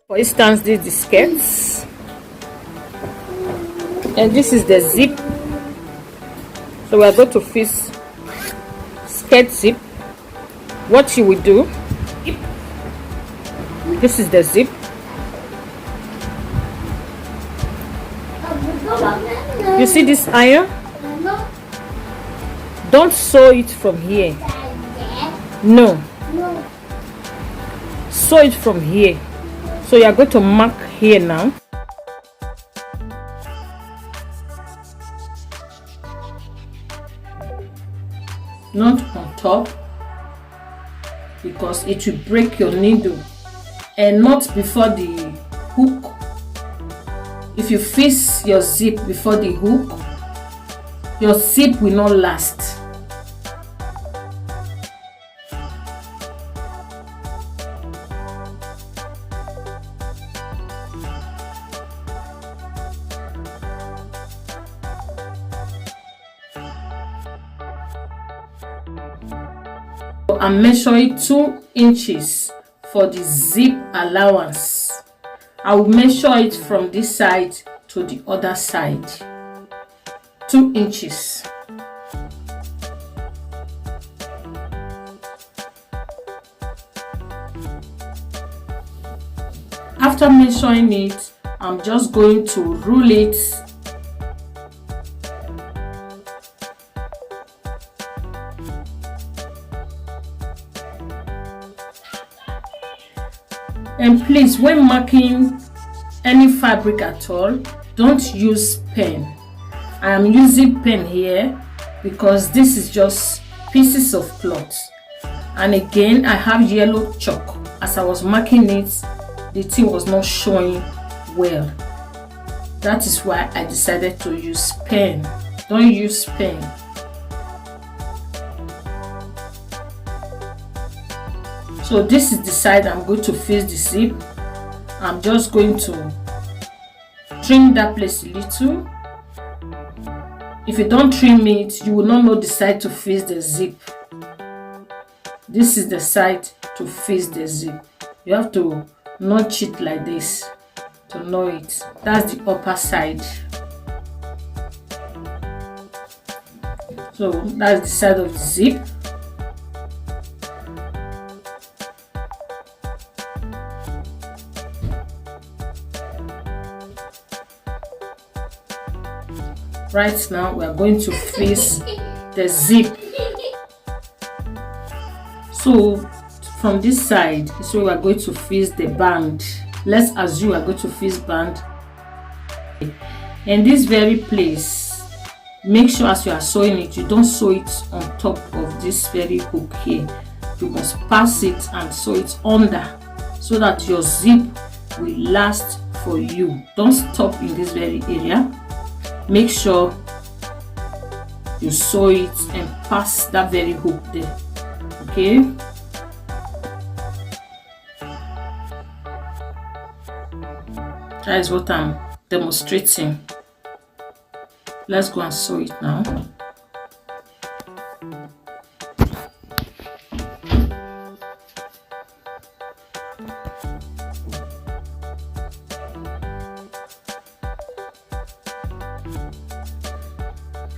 For instance, this is the skirts, and this is the zip. So we are going to fix skirt zip. What you will do, this is the zip. You see this iron? Don't sew it from here. No. Sew it from here. So you are going to mark here now. Not on top, because it will break your needle, and not before the hook. If you fix your zip before the hook, your zip will not last. I'm measuring 2 inches for the zip allowance. I will measure it from this side to the other side. 2 inches. After measuring it, I'm just going to rule it . And please, when marking any fabric at all, don't use pen. I am using pen here because this is just pieces of cloth. And again, I have yellow chalk. As I was marking it, the thing was not showing well. That is why I decided to use pen. Don't use pen. So this is the side I'm going to fix the zip. I'm just going to trim that place a little. If you don't trim it, you will not know the side to fix the zip. This is the side to fix the zip. You have to notch it like this to know it. That's the upper side. So that's the side of the zip. Right now we are going to fix the zip. So from this side is where we are going to fix the band. Let's assume we are going to fix band. In this very place, make sure as you are sewing it, you don't sew it on top of this very hook here. You must pass it and sew it under so that your zip will last for you. Don't stop in this very area. Make sure you sew it and pass that very hook there. Okay. That is what I'm demonstrating. Let's go and sew it now.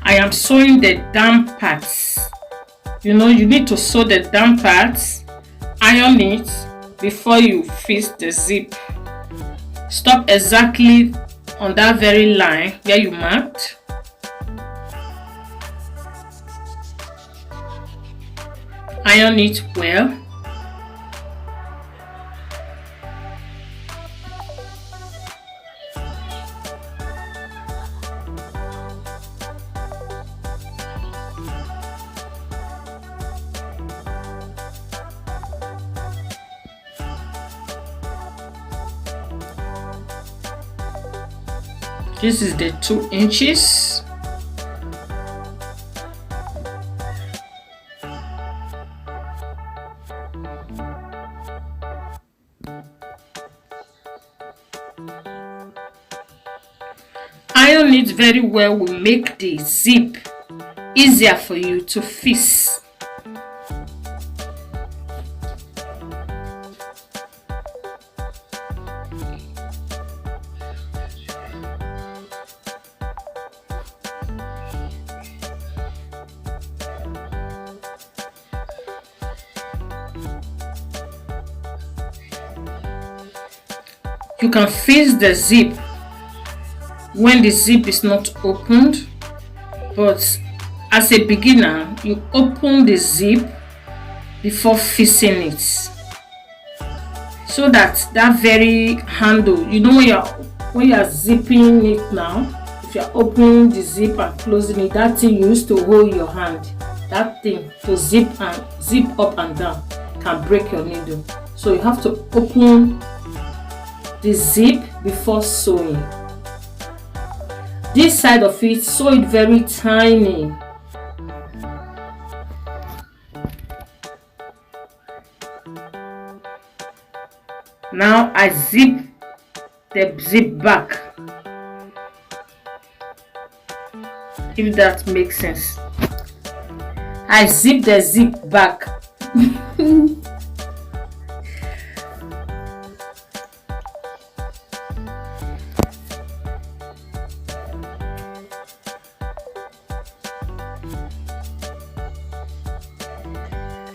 I am sewing the damp parts. You know, you need to sew the damp parts, iron it before you fix the zip. Stop exactly on that very line where you marked. Iron it well. This is the 2 inches. Iron it very well will make the zip easier for you to fix. You can fix the zip when the zip is not opened, but as a beginner, you open the zip before fixing it, so that very handle, you know, when you are zipping it now, if you are opening the zip and closing it, that thing you used to hold your hand, that thing to zip up and down, can break your needle. So you have to open the zip before sewing. This side of it, sew it very tiny. Now I zip the zip back, if that makes sense. I zip the zip back.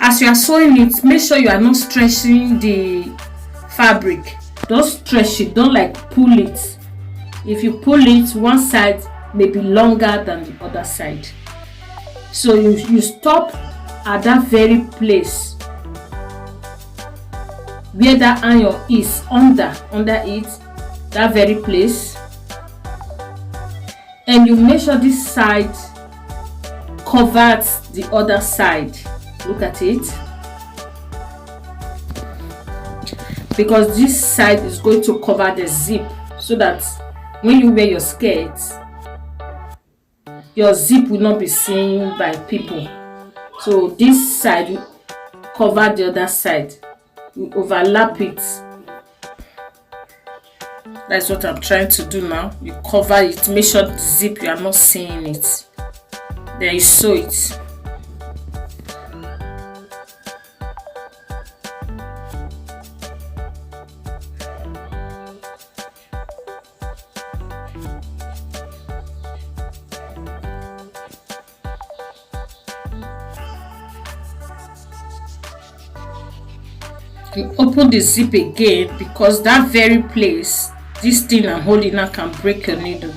As you are sewing it, make sure you are not stretching the fabric. Don't stretch it, don't like pull it. If you pull it, one side may be longer than the other side. So you stop at that very place where that iron is, under it, that very place, and you make sure this side covers the other side. Look at it, because this side is going to cover the zip, so that when you wear your skirt, your zip will not be seen by people. So this side will cover the other side, you overlap it. That's what I'm trying to do now. You cover it, make sure the zip, you are not seeing it, then you sew it. You open the zip again, because that very place, this thing I'm holding now, can break your needle.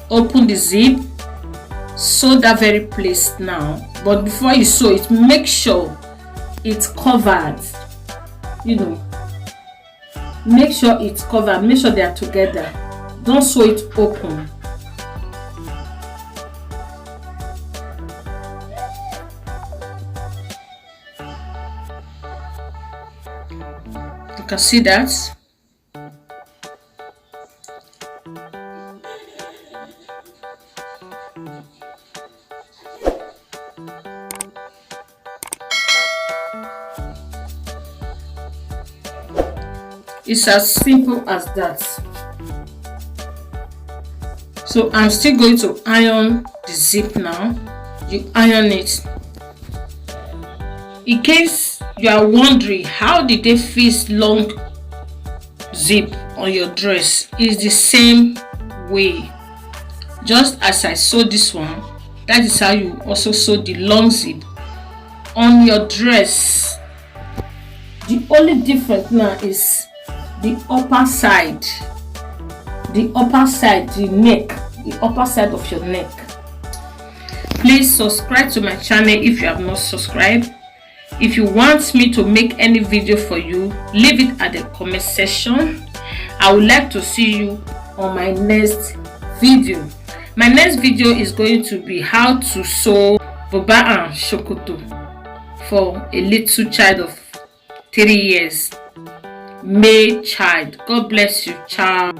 Open the zip, sew that very place now, but before you sew it, make sure it's covered. You know, make sure it's covered, make sure they are together. Don't sew it open. You can see that. It's as simple as that. So I'm still going to iron the zip now. You iron it. In case you are wondering how did they fix long zip on your dress, it's the same way. Just as I sewed this one, that is how you also sew the long zip on your dress. The only difference now is the upper side, the neck, the upper side of your neck. Please subscribe to my channel if you have not subscribed. If you want me to make any video for you, leave it at the comment section. I would like to see you on my next video. My next video is going to be how to sew buba and shokoto for a little child of 3 years, male child. God bless you, child.